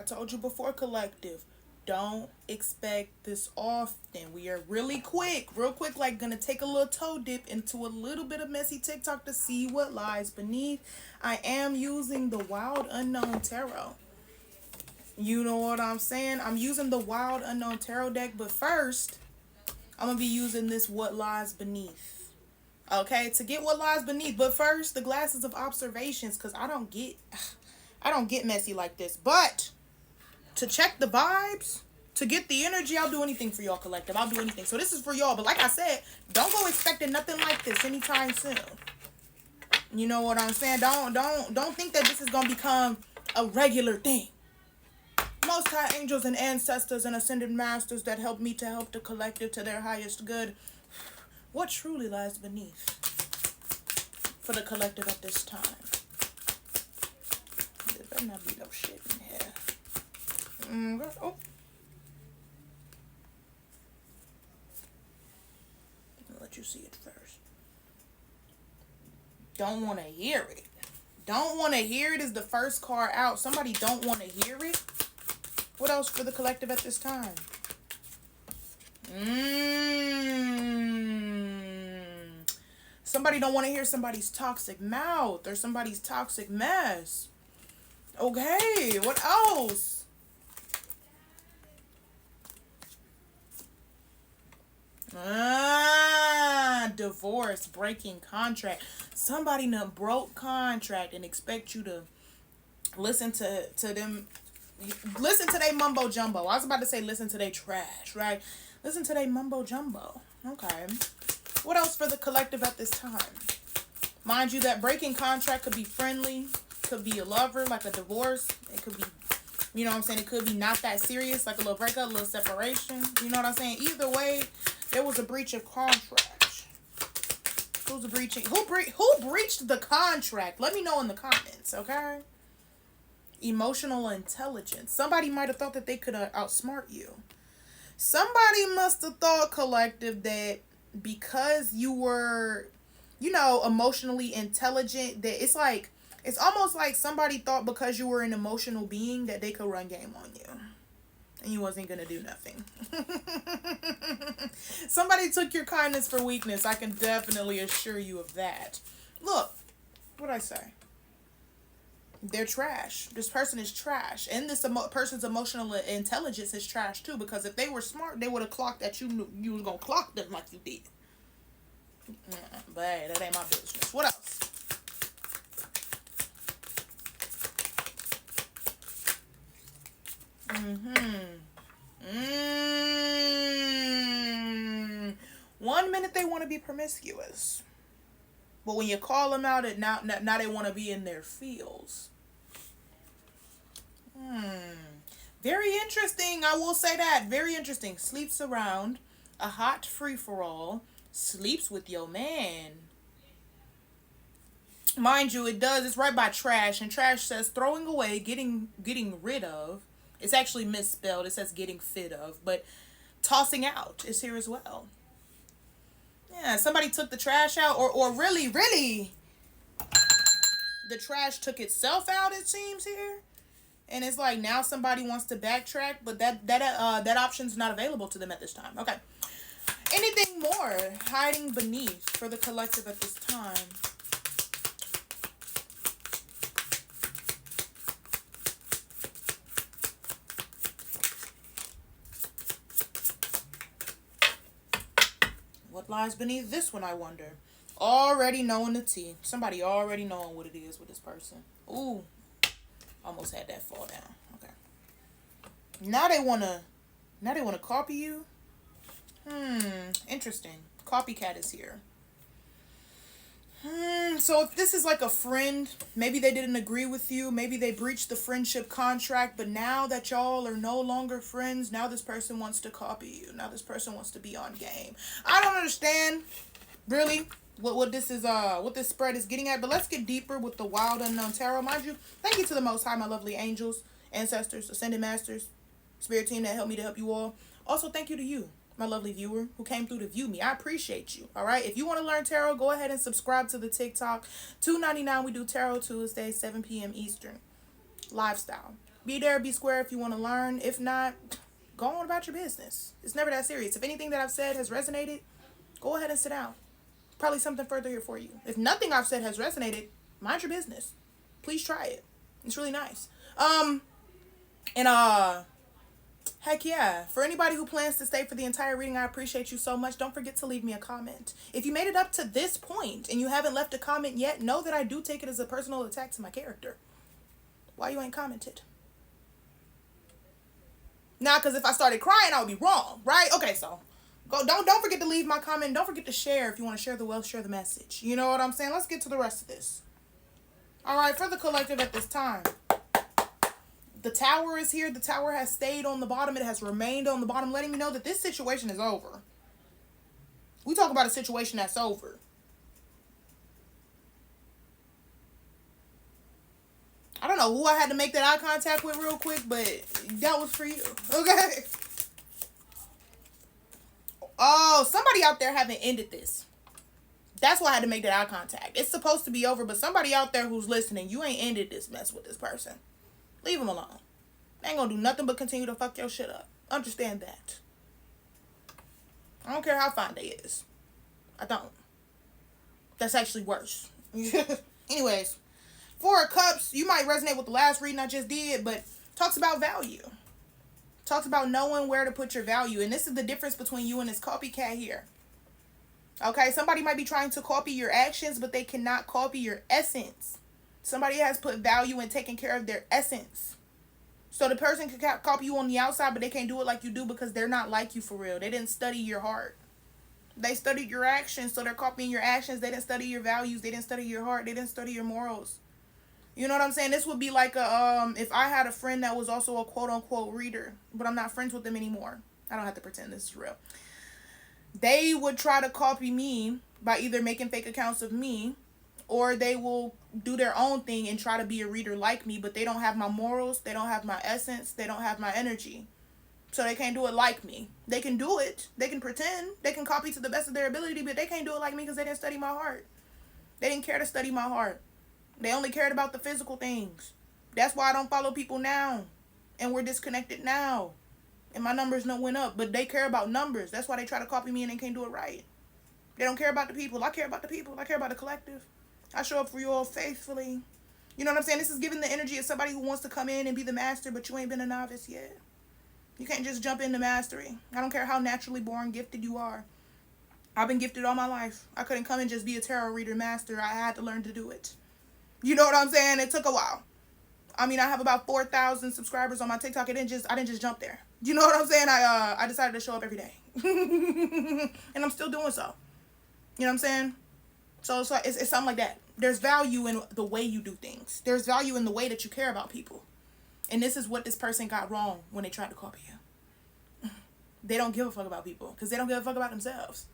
told you before, collective. Don't expect this often. We are really quick, real quick, like gonna take a little toe dip into a little bit of messy TikTok to see what lies beneath. I am using the Wild Unknown Tarot. You know what I'm saying? I'm using the Wild Unknown Tarot deck, but first, I'm gonna be using this What Lies Beneath. Okay, to get what lies beneath. But first, the glasses of observations, because I don't get messy like this. But to check the vibes, to get the energy, I'll do anything for y'all, collective. I'll do anything. So this is for y'all. But like I said, don't go expecting nothing like this anytime soon. You know what I'm saying? Don't think that this is gonna become a regular thing. Most high angels and ancestors and ascended masters that help me to help the collective to their highest good. What truly lies beneath for the collective at this time? There better not be no shit in here. Oh. I'll let you see it first. Don't want to hear it. Don't want to hear it is the first card out. Somebody don't want to hear it. What else for the collective at this time? Somebody don't want to hear somebody's toxic mouth or somebody's toxic mess. Okay, what else? Divorce, breaking contract. Somebody done broke contract and expect you to listen to them. Listen to they mumbo jumbo. I was about to say listen to they trash, right? Listen to they mumbo jumbo. Okay. What else for the collective at this time? Mind you, that breaking contract could be friendly, could be a lover, like a divorce. It could be, you know what I'm saying? It could be not that serious, like a little breakup, a little separation. You know what I'm saying? Either way, there was a breach of contract. Who's breaching? Who breached the contract? Let me know in the comments, okay? Emotional intelligence. Somebody might have thought that they could outsmart you. Somebody must have thought, collective, that because you were, you know, emotionally intelligent, that it's almost like somebody thought because you were an emotional being that they could run game on you. And you wasn't gonna do nothing. Somebody took your kindness for weakness. I can definitely assure you of that. Look, what'd I say? They're trash. This person is trash. And this person's emotional intelligence is trash too. Because if they were smart, they would have clocked that you knew you was going to clock them like you did. But hey, that ain't my business. What else? One minute they want to be promiscuous. But when you call them out, now they want to be in their feels. Very interesting. I will say that. Very interesting. Sleeps around. A hot free-for-all. Sleeps with your man. Mind you, it does. It's right by trash. And trash says throwing away, getting rid of. It's actually misspelled. It says getting fit of. But tossing out is here as well. Yeah, somebody took the trash out. Or really, the trash took itself out, it seems here. And it's like now somebody wants to backtrack, but that option's not available to them at this time. Okay. Anything more hiding beneath for the collective at this time? What lies beneath this one, I wonder? Already knowing the tea. Somebody already knowing what it is with this person. Ooh. Almost had that fall down. Okay. Now they wanna copy you. Interesting. Copycat is here. So if this is like a friend, maybe they didn't agree with you, maybe they breached the friendship contract, but now that y'all are no longer friends, now this person wants to copy you. Now this person wants to be on game. I don't understand really what this is what this spread is getting at, but let's get deeper with the Wild Unknown Tarot. Mind you, thank you to the Most High, my lovely angels, ancestors, ascended masters, spirit team that helped me to help you all. Also, thank you to you, my lovely viewer, who came through to view me. I appreciate you. All right, if you want to learn tarot, go ahead and subscribe to the TikTok. $2.99. We do Tarot Tuesdays, 7 p.m. Eastern. Lifestyle. Be there, be square if you want to learn. If not, go on about your business. It's never that serious. If anything that I've said has resonated, go ahead and sit down. Probably something further here for you. If nothing I've said has resonated, mind your business. Please try it. It's really nice. Heck yeah. For anybody who plans to stay for the entire reading, I appreciate you so much. Don't forget to leave me a comment. If you made it up to this point and you haven't left a comment yet, know that I do take it as a personal attack to my character. Why you ain't commented? Now, because if I started crying, I would be wrong, right? Okay, so don't forget to leave my comment. Don't forget to share. If you want to share the wealth, share the message. You know what I'm saying? Let's get to the rest of this. All right, for the collective at this time. The tower is here. The tower has stayed on the bottom. It has remained on the bottom, letting me know that this situation is over. We talk about a situation that's over. I don't know who I had to make that eye contact with real quick, but that was for you. Okay. Oh, somebody out there haven't ended this. That's why I had to make that eye contact. It's supposed to be over, but somebody out there who's listening, you ain't ended this mess with this person. Leave them alone. They ain't gonna do nothing but continue to fuck your shit up. Understand that. I don't care how fine they is. I don't. That's actually worse. Anyways, Four of Cups, you might resonate with the last reading I just did, but talks about value. Talks about knowing where to put your value. And this is the difference between you and this copycat here. Okay, somebody might be trying to copy your actions, but they cannot copy your essence. Somebody has put value in taking care of their essence. So the person can copy you on the outside, but they can't do it like you do because they're not like you for real. They didn't study your heart. They studied your actions, so they're copying your actions. They didn't study your values. They didn't study your heart. They didn't study your morals. You know what I'm saying? This would be like a, if I had a friend that was also a quote-unquote reader, but I'm not friends with them anymore. I don't have to pretend this is real. They would try to copy me by either making fake accounts of me, or they will do their own thing and try to be a reader like me, but they don't have my morals, they don't have my essence, they don't have my energy. So they can't do it like me. They can do it, they can pretend, they can copy to the best of their ability, but they can't do it like me because they didn't study my heart. They didn't care to study my heart. They only cared about the physical things. That's why I don't follow people now. And we're disconnected now. And my numbers don't went up. But they care about numbers. That's why they try to copy me and they can't do it right. They don't care about the people. I care about the people. I care about the collective. I show up for you all faithfully. You know what I'm saying? This is giving the energy of somebody who wants to come in and be the master, but you ain't been a novice yet. You can't just jump into mastery. I don't care how naturally born gifted you are. I've been gifted all my life. I couldn't come and just be a tarot reader master. I had to learn to do it. You know what I'm saying? It took a while. I mean, I have about 4,000 subscribers on my TikTok. I didn't just jump there. You know what I'm saying? I decided to show up every day. And I'm still doing so. You know what I'm saying? So it's something like that. There's value in the way you do things. There's value in the way that you care about people. And this is what this person got wrong when they tried to copy you. They don't give a fuck about people because they don't give a fuck about themselves.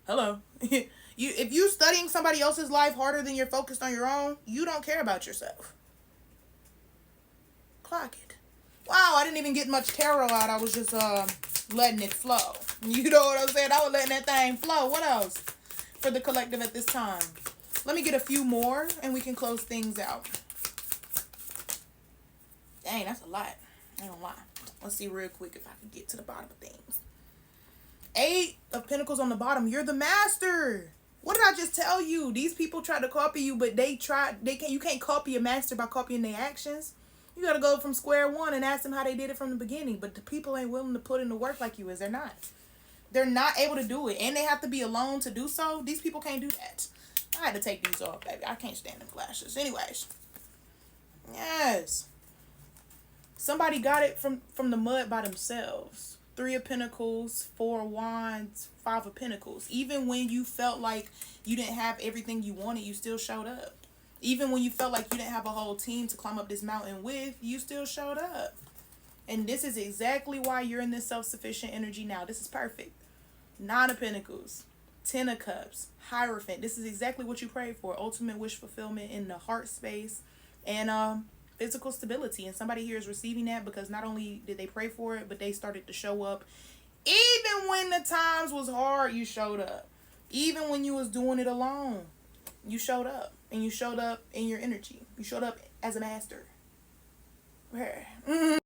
Hello. If you studying somebody else's life harder than you're focused on your own, you don't care about yourself. Clock it. Wow, I didn't even get much tarot out. I was just letting it flow. You know what I'm saying? I was letting that thing flow. What else for the collective at this time? Let me get a few more and we can close things out. Dang, that's a lot. I ain't gonna lie. Let's see real quick if I can get to the bottom of things. 8 of Pentacles on the bottom. You're the master. What did I just tell you? These people try to copy you, but you can't copy a master by copying their actions. You got to go from square one and ask them how they did it from the beginning. But the people ain't willing to put in the work like you is. They're not. They're not able to do it. And they have to be alone to do so. These people can't do that. I had to take these off, baby. I can't stand them flashes. Anyways. Yes. Somebody got it from the mud by themselves. 3 of Pentacles, 4 of Wands, 5 of Pentacles. Even when you felt like you didn't have everything you wanted, you still showed up. Even when you felt like you didn't have a whole team to climb up this mountain with, you still showed up. And this is exactly why you're in this self-sufficient energy now. This is perfect. 9 of Pentacles, 10 of Cups, Hierophant. This is exactly what you prayed for. Ultimate wish fulfillment in the heart space and physical stability. And somebody here is receiving that because not only did they pray for it, but they started to show up. Even when the times was hard, you showed up. Even when you was doing it alone, you showed up. And you showed up in your energy. You showed up as a master. Hey.